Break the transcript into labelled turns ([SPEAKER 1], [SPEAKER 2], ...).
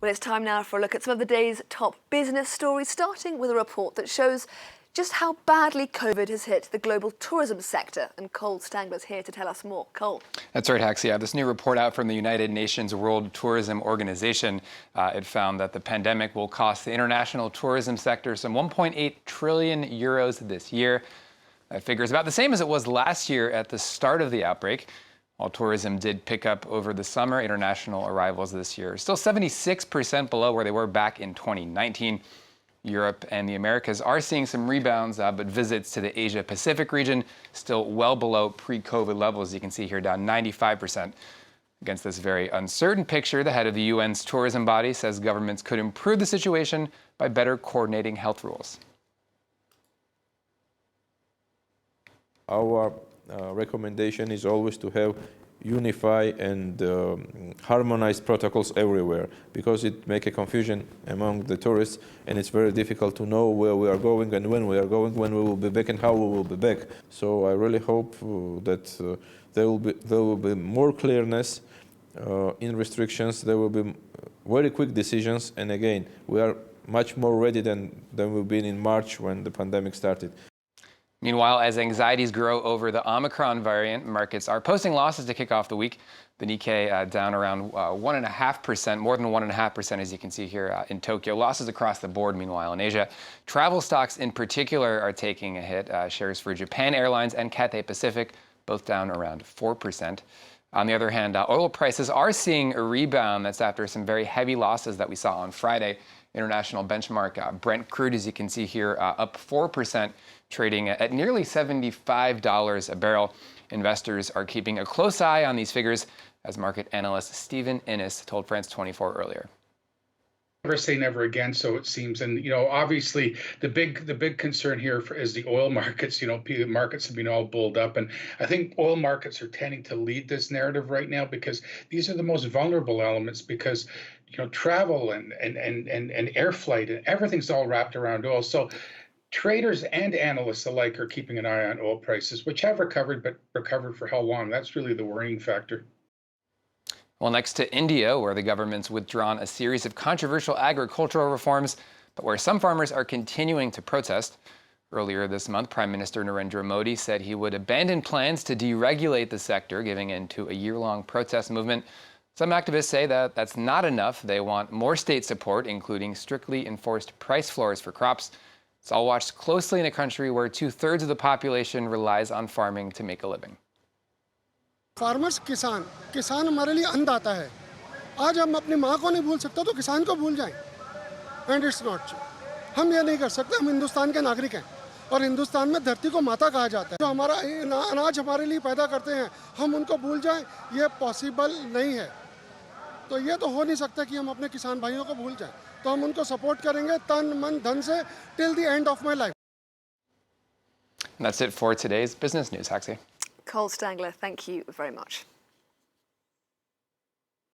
[SPEAKER 1] Well, it's time now for a look at some of the day's top business stories, starting with a report that shows just how badly COVID has hit the global tourism sector. And Cole Stangler's here to tell us more. Cole.
[SPEAKER 2] That's right, Hax. Yeah, this new report out from the United Nations World Tourism Organization, it found that the pandemic will cost the international tourism sector some 1.8 trillion euros this year. That figure is about the same as it was last year at the start of the outbreak. While tourism did pick up over the summer, international arrivals this year are still 76% below where they were back in 2019. Europe and the Americas are seeing some rebounds, but visits to the Asia-Pacific region still well below pre-COVID levels. You can see here down 95%. Against this very uncertain picture, the head of the UN's tourism body says governments could improve the situation by better coordinating health rules.
[SPEAKER 3] Our recommendation is always to have unified and harmonized protocols everywhere, because it makes a confusion among the tourists, and it's very difficult to know where we are going and when we are going, when we will be back and how we will be back. So I really hope that there will be more clearness in restrictions. There will be very quick decisions, and again, we are much more ready than we've been in March when the pandemic started.
[SPEAKER 2] Meanwhile, as anxieties grow over the Omicron variant, markets are posting losses to kick off the week. The Nikkei down around 1.5%, more than 1.5%, as you can see here in Tokyo. Losses across the board, meanwhile, in Asia. Travel stocks in particular are taking a hit. Shares for Japan Airlines and Cathay Pacific both down around 4%. On the other hand, oil prices are seeing a rebound. That's after some very heavy losses that we saw on Friday. International benchmark Brent crude, as you can see here, up 4%, trading at nearly $75 a barrel. Investors are keeping a close eye on these figures, as market analyst Stephen Innes told France 24 earlier.
[SPEAKER 4] Never say never again, so it seems. And obviously the big concern here is the oil markets. Markets have been all bulled up, and I think oil markets are tending to lead this narrative right now, because these are the most vulnerable elements, because travel and air flight and everything's all wrapped around oil. So traders and analysts alike are keeping an eye on oil prices, which have recovered, but recovered for how long? That's really the worrying factor.
[SPEAKER 2] Well, next to India, where the government's withdrawn a series of controversial agricultural reforms, but where some farmers are continuing to protest. Earlier this month, Prime Minister Narendra Modi said he would abandon plans to deregulate the sector, giving in to a year-long protest movement. Some activists say that that's not enough. They want more state support, including strictly enforced price floors for crops. It's all watched closely in a country where 2/3 of the population relies on farming to make a living.
[SPEAKER 5] Farmers किसान हमारे लिए अन्नदाता है. आज हम अपनी माँ को नहीं भूल सकते तो किसान को भूल जाएं. And it's not. हम ये नहीं कर सकते. हम हिंदुस्तान के नागरिक हैं और हिंदुस्तान में धरती को माता कहा जाता है. जो हमारा अनाज हमारे लिए पैदा करते हैं, हम उनको भूल जाएं, ये पॉसिबल नहीं है. तो ये तो हो नहीं सकता कि हम अपने किसान भाइयों को भूल जाएं. तो हम उनको सपोर्ट करेंगे तन मन धन से till the end of my life.
[SPEAKER 2] And that's it for today's business news, Haxi.
[SPEAKER 1] Cole Stangler, thank you very much.